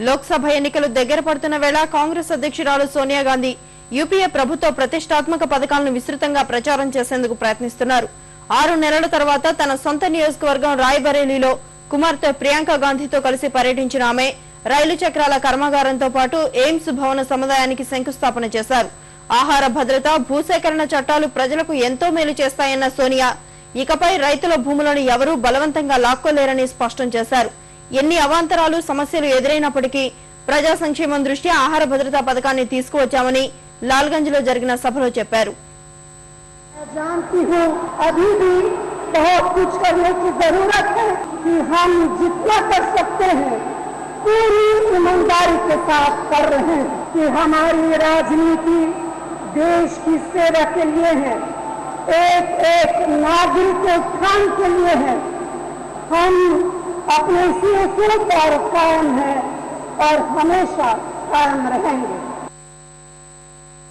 లోక్సభ ఎన్నికలు దగ్గర పడుతున్న వేళ కాంగ్రెస్ అధ్యక్షురాలు సోనియా గాంధీ యూపీఏ ప్రభుత్వ ప్రతిష్టాత్మక పథకాలను విస్తృతంగా ప్రచారం చేసేందుకు ప్రయత్నిస్తున్నారు. 6 నెలల తర్వాత తన సొంత నియోజకవర్గం రాయ్బరేలీలో కుమార్తె ప్రియాంక గాంధీతో కలిసి పర్యటించిన ఆమె రైలు చక్రాల కర్మాగారంతో పాటు ఎయిమ్స్ భవన సముదాయానికి శంకుస్థాపన చేశారు. ఆహార భద్రత, భూసేకరణ చట్టాలు ప్రజలకు ఎంతో మేలు చేస్తాయన్న సోనియా ఇకపై రైతుల భూములను ఎవరూ బలవంతంగా లాక్కోలేరని స్పష్టం చేశారు. ఎన్ని అవాంతరాలు, సమస్యలు ఎదురైనప్పటికీ ప్రజా సంక్షేమం దృష్ట్యా ఆహార భద్రతా పథకాన్ని తీసుకువచ్చామని లాల్గంజ్ లో జరిగిన సభలో చెప్పారు. जानती हूँ अभी भी बहुत कुछ करने की जरूरत है कि हम जितना कर सकते हैं पूरी ईमानदारी के साथ कर रहे हैं कि हमारी राजनीति देश की सेवा के लिए है, एक एक नागरिक के उत्थान के लिए है। हम अपने इसी उसूल पर कायम है और हमेशा कायम रहेंगे।